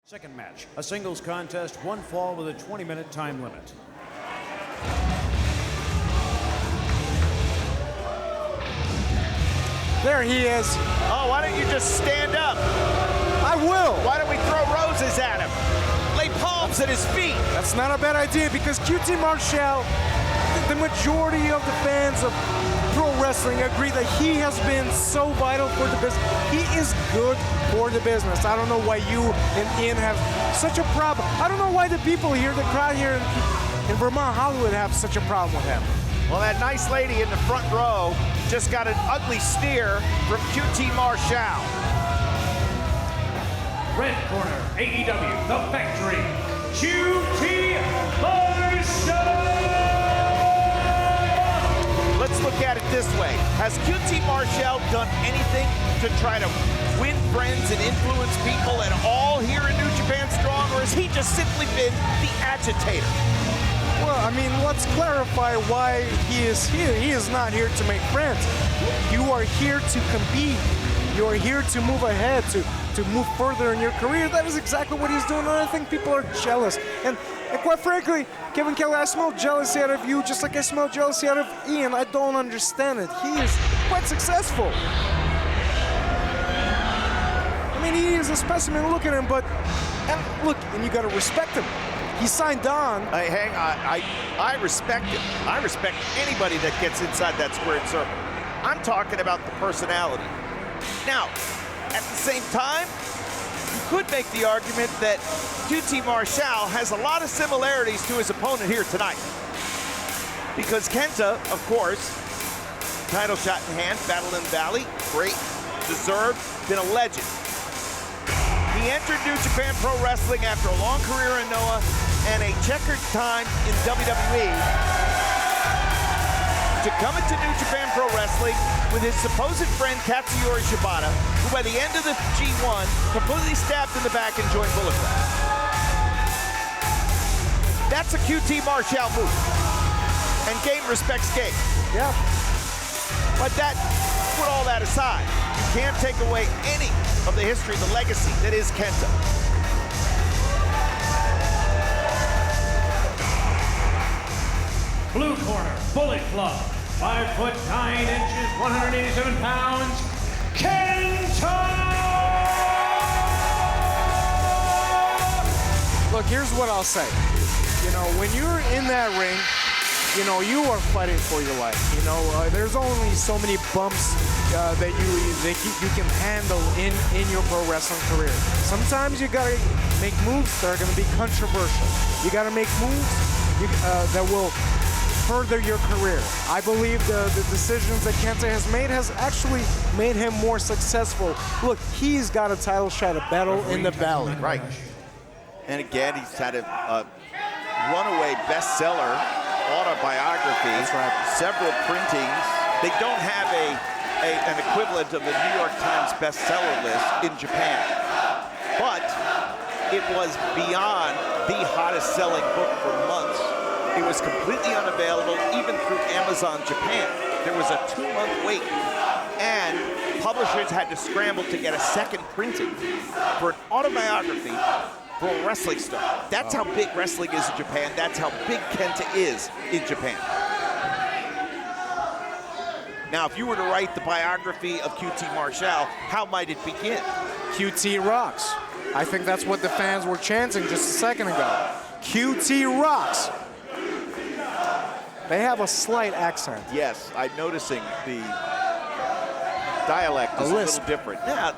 Second match, a singles contest, one fall with a 20-minute time limit. There he is. Oh, why don't you just stand up? I will. Why don't we throw roses at him? Lay palms at his feet. That's not a bad idea because QT Marshall, the majority of the fans of pro wrestling agree that he has been so vital for the business. He is good for the business. I don't know why you and Ian have such a problem. I don't know why the people here, the crowd here in Vermont, Hollywood, have such a problem with him. Well, that nice lady in the front row just got an ugly stare from QT Marshall. Red corner, AEW, The Factory, QT Marshall! Let's look at it this way. Has QT Marshall done anything to try to win friends and influence people at all here in New Japan Strong, or has he just simply been the agitator? Well, I mean, let's clarify why he is here. He is not here to make friends. You are here to compete. You are here to move ahead, to move further in your career. That is exactly what he's doing, and I think people are jealous. And quite frankly, Kevin Kelly, I smell jealousy out of you just like I smell jealousy out of Ian. I don't understand it. He is quite successful. I mean, he is a specimen. Look at him, and you got to respect him. He signed on. Hang on, I respect him. I respect anybody that gets inside that squared circle. I'm talking about the personality. Now, at the same time, you could make the argument that QT Marshall has a lot of similarities to his opponent here tonight. Because Kenta, of course, title shot in hand, Battle in Valley, great, deserved, been a legend. He entered New Japan Pro Wrestling after a long career in Noah and a checkered time in WWE to come into New Japan Pro Wrestling with his supposed friend Katsuyori Shibata, who by the end of the G1 completely stabbed in the back and joined Bullet Club. That's a QT Marshall move. And game respects game. Yeah. But put all that aside, you can't take away any of the history, the legacy that is Kenta. Blue corner, Bullet Club, 5 foot 9 inches, 187 pounds, Kenta! Look, here's what I'll say. You know, when you're in that ring, you know, you are fighting for your life. You know, there's only so many bumps that you can handle in your pro wrestling career. Sometimes you gotta make moves that are gonna be controversial. You gotta make moves that will further your career. I believe the decisions that Kenta has made has actually made him more successful. Look, he's got a title shot, a Battle in the Valley. Right. And again, he's had a runaway bestseller autobiography. That's right. Several printings. They don't have an equivalent of the New York Times bestseller list in Japan. But it was beyond the hottest selling book for months. It was completely unavailable, even through Amazon Japan. There was a 2-month wait, and publishers had to scramble to get a second printing for an autobiography for a wrestling star. That's how big wrestling is in Japan. That's how big Kenta is in Japan. Now, if you were to write the biography of QT Marshall, how might it begin? QT rocks. I think that's what the fans were chanting just a second ago. QT rocks. They have a slight accent. Yes, I'm noticing the dialect is a little different. Yeah,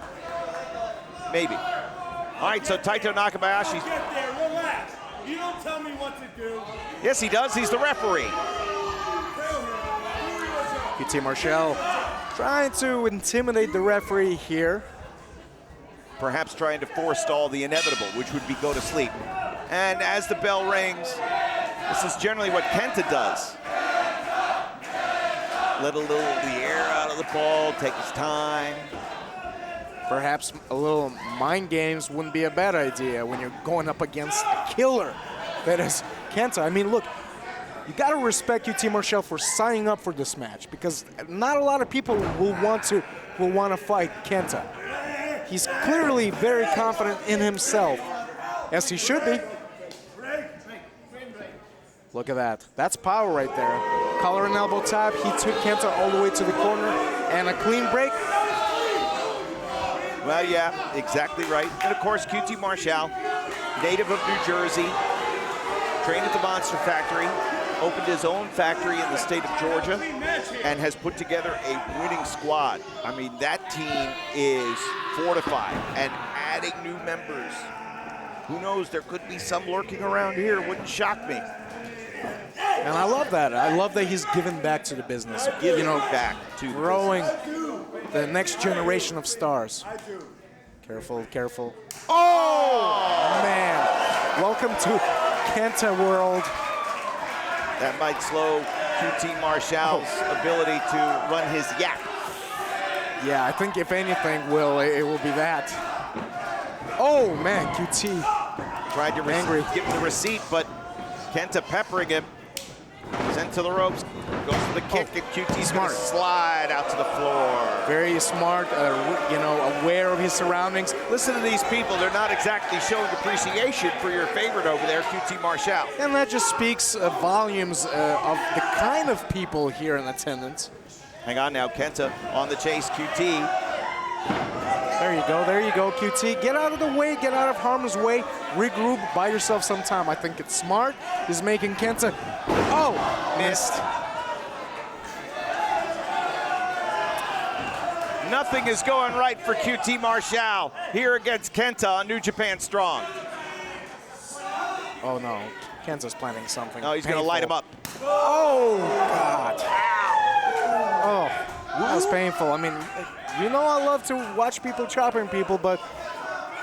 maybe. All right, so Taito Nakabayashi. Get there, relax. You don't tell me what to do. Yes, he does. He's the referee. QT Marshall trying to intimidate the referee here. Perhaps trying to forestall the inevitable, which would be go to sleep. And as the bell rings, this is generally what Kenta does. Let a little of the air out of the ball, take his time. Perhaps a little mind games wouldn't be a bad idea when you're going up against a killer that is Kenta. I mean, look, you got to respect QT Marshall for signing up for this match because not a lot of people will want to fight Kenta. He's clearly very confident in himself. As he should be. Look at that. That's power right there. Collar and elbow tap. He took Kenta all the way to the corner. And a clean break. Well, yeah, exactly right. And of course, QT Marshall, native of New Jersey, trained at the Monster Factory, opened his own factory in the state of Georgia, and has put together a winning squad. I mean, that team is fortified and adding new members. Who knows, there could be some lurking around here. Wouldn't shock me. And I love that. I love that he's giving back to the business. Giving back to the growing business. the next generation of stars. Careful, careful. Oh! Man, welcome to Kenta world. That might slow QT Marshall's ability to run his yap. Yeah, I think if anything, it will be that. Oh man, QT. Tried to give him the receipt, but Kenta peppering him. Sent to the ropes, goes for the kick, and QT's gonna slide out to the floor. Very smart, aware of his surroundings. Listen to these people, they're not exactly showing appreciation for your favorite over there, QT Marshall. And that just speaks volumes of the kind of people here in attendance. Hang on now, Kenta on the chase, QT. There you go, QT. Get out of the way, get out of harm's way, regroup, buy yourself some time. I think it's smart. He's making Kenta, missed. Nothing is going right for QT Marshall here against Kenta on New Japan Strong. Oh no, Kenta's planning something. Oh, he's gonna light him up. Oh, God. Oh, that was painful. I mean, you know I love to watch people chopping people, but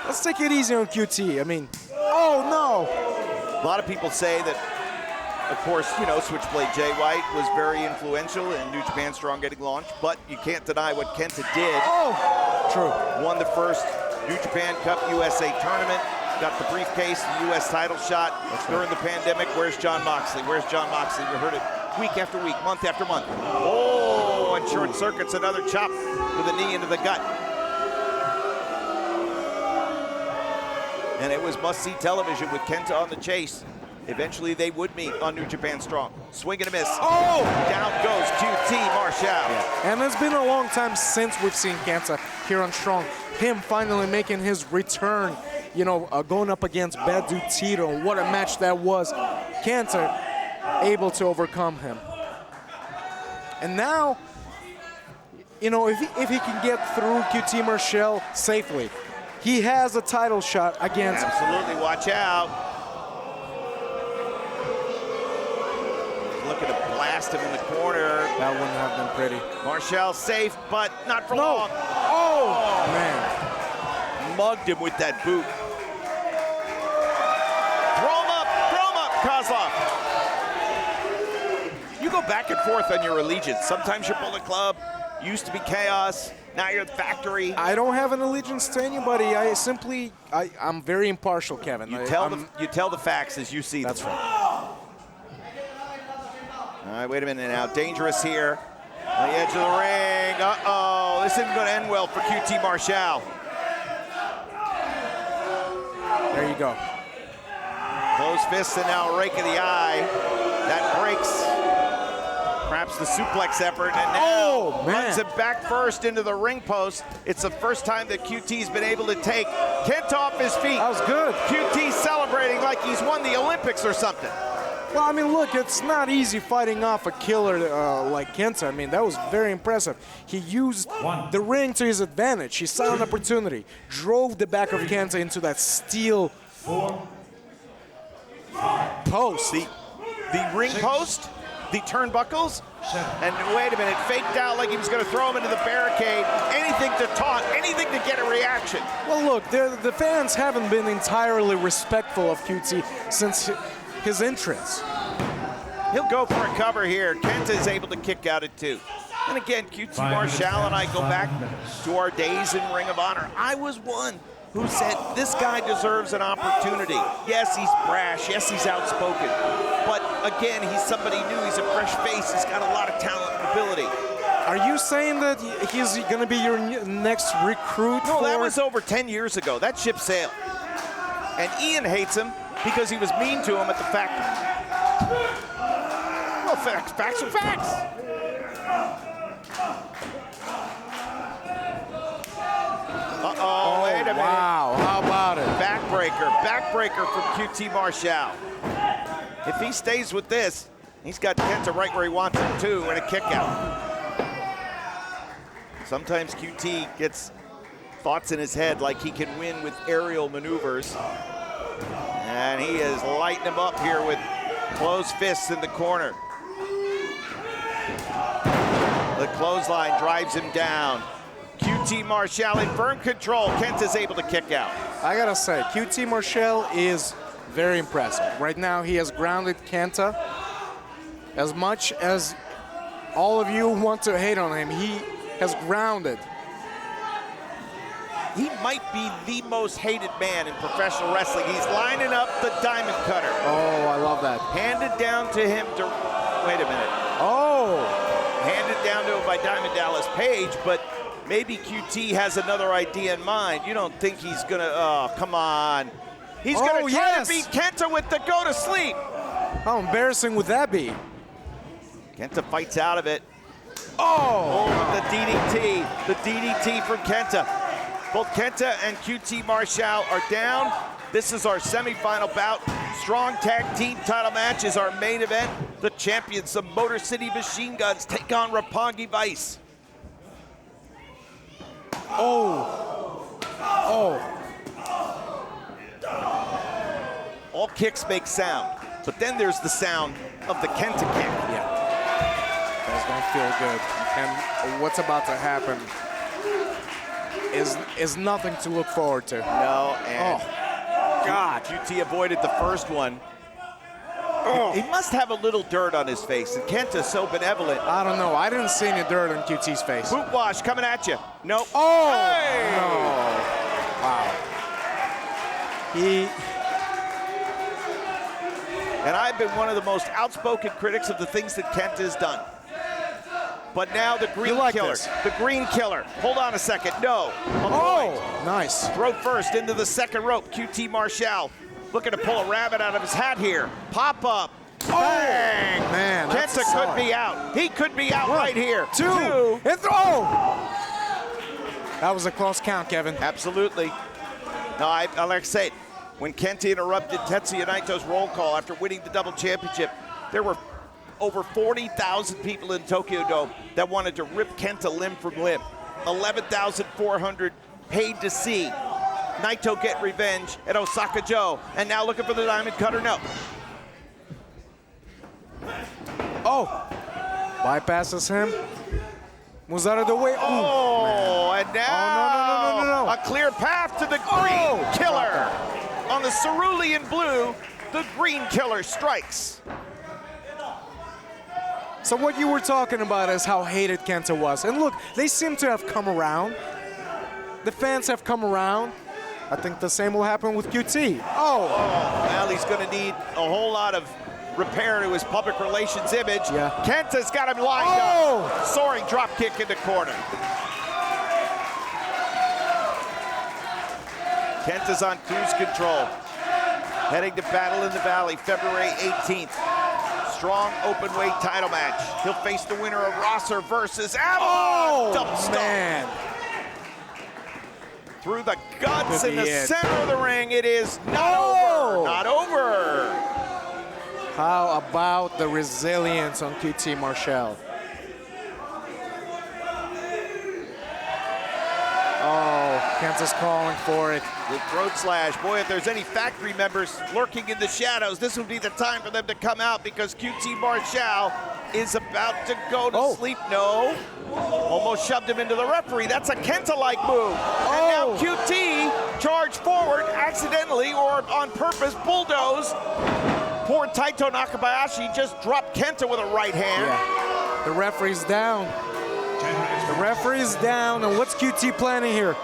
let's take it easy on QT. I mean, oh no. A lot of people say that, of course, Switchblade Jay White was very influential in New Japan Strong getting launched, but you can't deny what Kenta did. Oh, true. Won the first New Japan Cup USA tournament, got the briefcase, the US title shot during the pandemic. Where's John Moxley? Where's John Moxley? We heard it week after week, month after month. Oh, and short circuits another chop with a knee into the gut. And it was must-see television with Kenta on the chase. Eventually they would meet on New Japan Strong. Swing and a miss. Oh! Down goes QT Marshall. Yeah. And it's been a long time since we've seen Kenta here on Strong. Him finally making his return, going up against Bad Dude Tito. What a match that was. Kenta able to overcome him. And now, if he can get through QT Marshall safely, he has a title shot against... Absolutely, watch out. Looking to blast him in the corner. That wouldn't have been pretty. Marshall safe, but not for long. Oh, man. Mugged him with that boot. Throw him up, Kozlov. You go back and forth on your allegiance. Sometimes you're Bullet Club, used to be Chaos, now you're the Factory. I don't have an allegiance to anybody. I'm very impartial, Kevin. You tell the facts as you see them. That's right. All right, wait a minute now. Dangerous here on the edge of the ring. Uh-oh, this isn't going to end well for QT Marshall. There you go. Closed fists and now a rake of the eye. That breaks perhaps the suplex effort, and now runs it back first into the ring post. It's the first time that QT's been able to take Kenta off his feet. That was good. QT celebrating like he's won the Olympics or something. Well, I mean, look, it's not easy fighting off a killer like Kenta. I mean, that was very impressive. He used the ring to his advantage. He saw an opportunity, drove the back of Kenta into that steel post. The ring post, the turnbuckles, and wait a minute, faked out like he was going to throw him into the barricade. Anything to taunt, anything to get a reaction. Well, look, the fans haven't been entirely respectful of QT since his entrance. He'll go for a cover here. Kenta is able to kick out at 2. And again, QT Marshall and I go back to our days in Ring of Honor. I was one who said, this guy deserves an opportunity. Yes, he's brash. Yes, he's outspoken. But again, he's somebody new. He's a fresh face. He's got a lot of talent and ability. Are you saying that he's going to be your next recruit? No, that was over 10 years ago. That ship sailed. And Ian hates him because he was mean to him at the factory. Well, facts are facts. Uh-oh, wait a minute. Wow, how about it? Backbreaker from QT Marshall. If he stays with this, he's got Kenta right where he wants him too, and a kick out. Sometimes QT gets thoughts in his head like he can win with aerial maneuvers. And he is lighting him up here with closed fists in the corner. The clothesline drives him down. QT Marshall in firm control. Kenta's able to kick out. I gotta say, QT Marshall is very impressive. Right now, he has grounded Kenta. As much as all of you want to hate on him, he has grounded. He might be the most hated man in professional wrestling. He's lining up the diamond cutter. Oh, I love that. Handed down to him. Wait a minute. Oh! Handed down to him by Diamond Dallas Page, but maybe QT has another idea in mind. You don't think he's gonna, oh, come on. He's gonna try to beat Kenta with the go to sleep. How embarrassing would that be? Kenta fights out of it. Oh! The DDT from Kenta. Both Kenta and QT Marshall are down. This is our semifinal bout. Strong tag team title match is our main event. The champions of Motor City Machine Guns take on Roppongi Vice. Oh! Oh! All kicks make sound, but then there's the sound of the Kenta kick. Yeah. That's gonna feel good. And what's about to happen is nothing to look forward to. No, and God, QT avoided the first one. He must have a little dirt on his face, and Kenta's so benevolent. I don't know. I didn't see any dirt on QT's face. Boot wash coming at you. Nope. Oh! Hey! No. Wow. And I've been one of the most outspoken critics of the things that Kenta has done. But now the green killer. this. The green killer. Hold on a second. No. Oh! Nice. Throw first into the second rope. QT Marshall looking to pull a rabbit out of his hat here. Pop up. Bang! Man, that's Kenta solid. could be out. He could be out right here. Two. And throw! That was a close count, Kevin. Absolutely. No, I like to say it. When Kenta interrupted Tetsuya Naito's roll call after winning the double championship, there were over 40,000 people in Tokyo Dome that wanted to rip Kenta limb from limb. 11,400 paid to see Naito get revenge at Osaka Joe, and now looking for the diamond cutter. No. Oh! Bypasses him. Moves out of the way. Oh, and now no. a clear path to the green killer. On the cerulean blue, the green killer strikes. So what you were talking about is how hated Kenta was. And look, they seem to have come around. The fans have come around. I think the same will happen with QT. Oh! Well, he's going to need a whole lot of repair to his public relations image. Yeah. Kenta's got him lined up. Soaring drop kick in the corner. Kenta's on cruise control. Heading to Battle in the Valley, February 18th. Strong open weight title match. He'll face the winner of Rosser versus Avalon. Double stomp. Man. Through the guts Could in be the it. center of the ring. It is not over. Not over. How about the resilience on QT Marshall? Oh, Kenta's calling for it. The throat slash. Boy, if there's any factory members lurking in the shadows, this would be the time for them to come out because QT Marshall is about to go to sleep. No. Almost shoved him into the referee. That's a Kenta-like move. And now QT charged forward accidentally or on purpose, bulldoze. Poor Taito Nakabayashi just dropped Kenta with a right hand. Yeah. The referee's down. The referee's down, and what's QT planning here?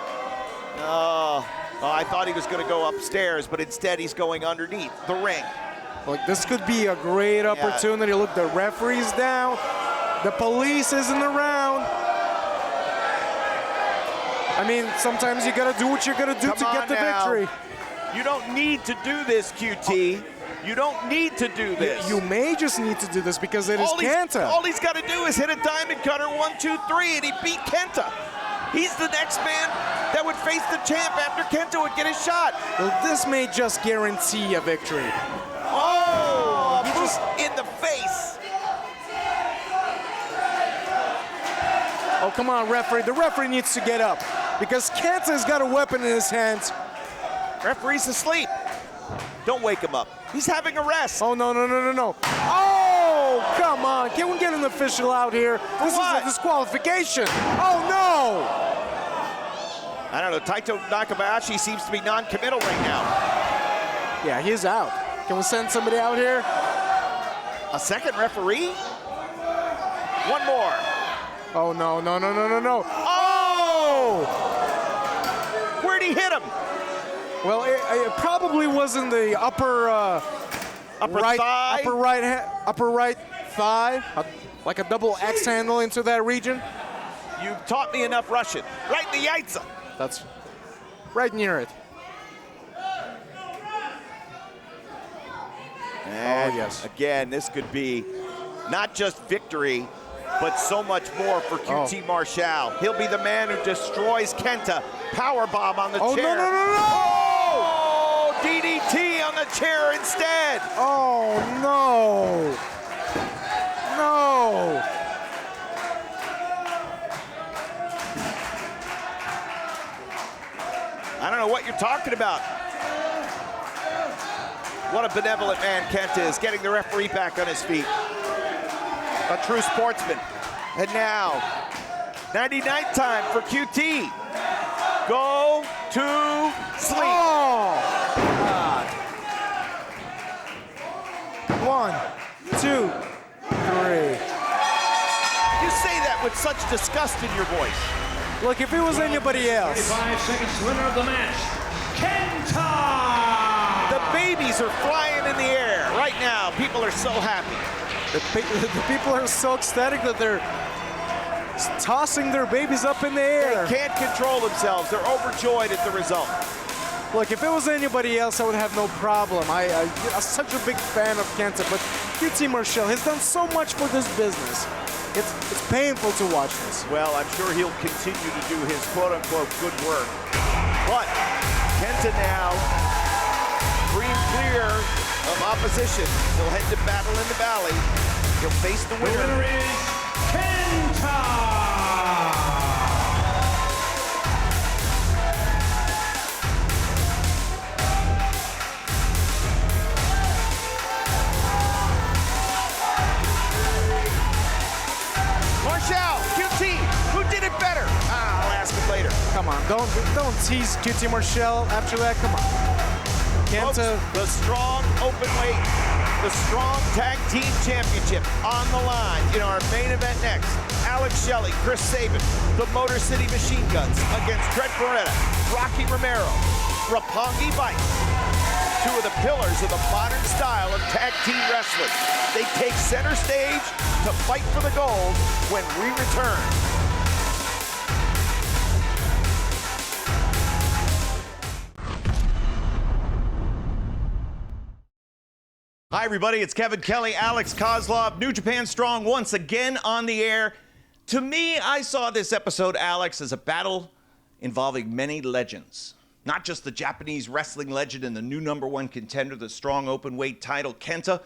I thought he was going to go upstairs, but instead he's going underneath the ring. Like, this could be a great opportunity. Look, the referee's down. The police isn't around. I mean, sometimes you got to do what you got to do to get the victory. You don't need to do this, QT. You don't need to do this. You may just need to do this because it is Kenta. All he's got to do is hit a diamond cutter, 1, 2, 3, and he beat Kenta. He's the next man that would face the champ after Kenta would get his shot. Well, this may just guarantee a victory. Oh, just in the face. Oh, come on, referee. The referee needs to get up because Kenta's got a weapon in his hands. Referee's asleep. Don't wake him up. He's having a rest. Oh, no. Oh, come on. Can we get an official out here? This is a disqualification. Oh, no. I don't know. Taito Nakabayashi seems to be non-committal right now. Yeah, he's out. Can we send somebody out here? A second referee? One more. Oh, no. Oh! Where'd he hit him? Well, it probably was in the upper right thigh? upper right thigh, like a double X handle into that region. You've taught me enough Russian. Right in the yaitza. That's right near it. And yes. Again, this could be not just victory, but so much more for QT Marshall. He'll be the man who destroys Kenta. Powerbomb on the chair. No. Oh, DDT on the chair instead. Oh, no. I don't know what you're talking about. What a benevolent man Kenta is, getting the referee back on his feet. A true sportsman. And now, 99th time for QT. Go to sleep. Oh! God. 1, 2, 3. You say that with such disgust in your voice. Look, if it was anybody else. 25 seconds winner of the match, Kenta! The babies are flying in the air. Right now, people are so happy. The people are so ecstatic that they're tossing their babies up in the air. They can't control themselves. They're overjoyed at the result. Look, if it was anybody else, I would have no problem. I'm such a big fan of Kenta, but QT Marshall has done so much for this business. It's painful to watch this. Well, I'm sure he'll continue to do his quote-unquote good work. But Kenta now free and clear of opposition. He'll head to battle in the valley. He'll face the winner. The winner is Kenta! Marshall, QT, who did it better? I'll ask him later. Come on, don't tease QT Marshall after that. Come on. Kenta. Folks, the strong open weight, the strong tag team championship on the line in our main event next. Alex Shelley, Chris Sabin, the Motor City Machine Guns against Dred Beretta, Rocky Romero, Roppongi Vice. Two of the pillars of the modern style of tag team wrestling. They take center stage to fight for the gold when we return. Hi, everybody. It's Kevin Kelly, Alex Kozlov, New Japan Strong once again on the air. To me, I saw this episode, Alex, as a battle involving many legends. Not just the Japanese wrestling legend and the new #1 contender, the strong open weight title, Kenta,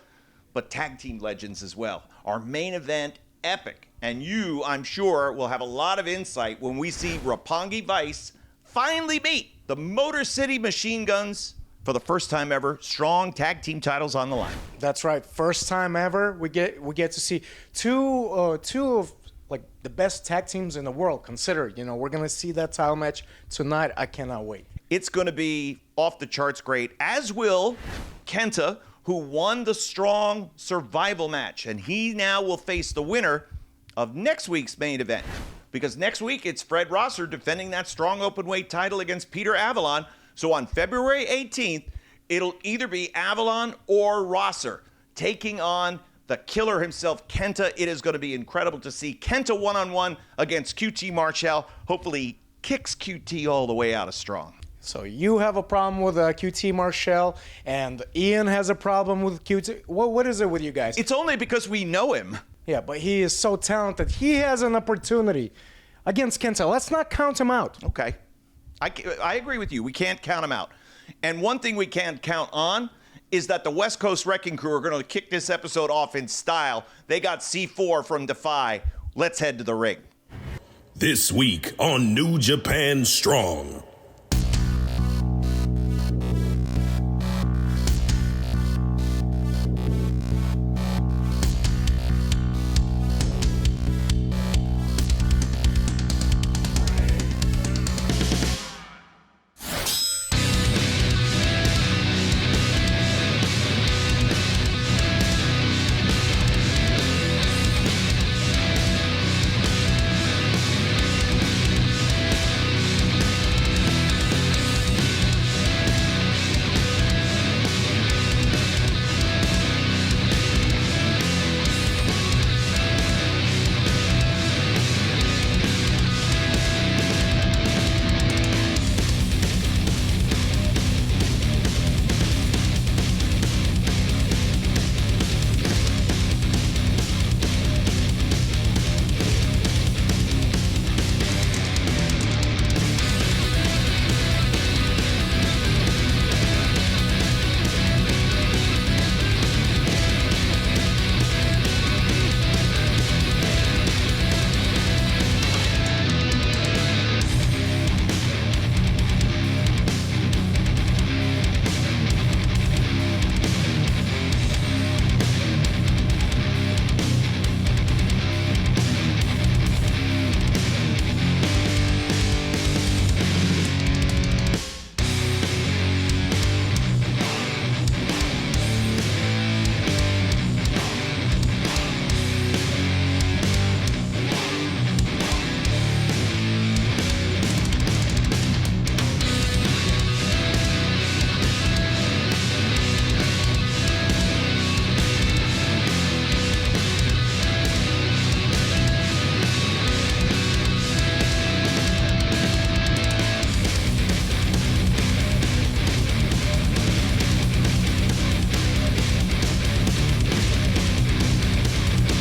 but tag team legends as well. Our main event, epic. And you, I'm sure, will have a lot of insight when we see Roppongi Vice finally meet the Motor City Machine Guns for the first time ever. Strong tag team titles on the line. That's right. First time ever. We get to see two of like the best tag teams in the world. Consider, we're gonna see that title match tonight. I cannot wait. It's going to be off the charts great, as will Kenta, who won the strong survival match. And he now will face the winner of next week's main event. Because next week, it's Fred Rosser defending that strong openweight title against Peter Avalon. So on February 18th, it'll either be Avalon or Rosser taking on the killer himself, Kenta. It is going to be incredible to see Kenta one-on-one against QT Marshall. Hopefully, kicks QT all the way out of strong. So you have a problem with QT Marshall, and Ian has a problem with QT. What is it with you guys? It's only because we know him. Yeah, but he is so talented. He has an opportunity against Kenta. Let's not count him out. Okay. I agree with you. We can't count him out. And one thing we can't count on is that the West Coast Wrecking Crew are going to kick this episode off in style. They got C4 from Defy. Let's head to the ring. This week on New Japan Strong.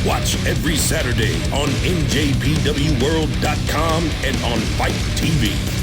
Watch every Saturday on NJPWWorld.com and on FITE TV.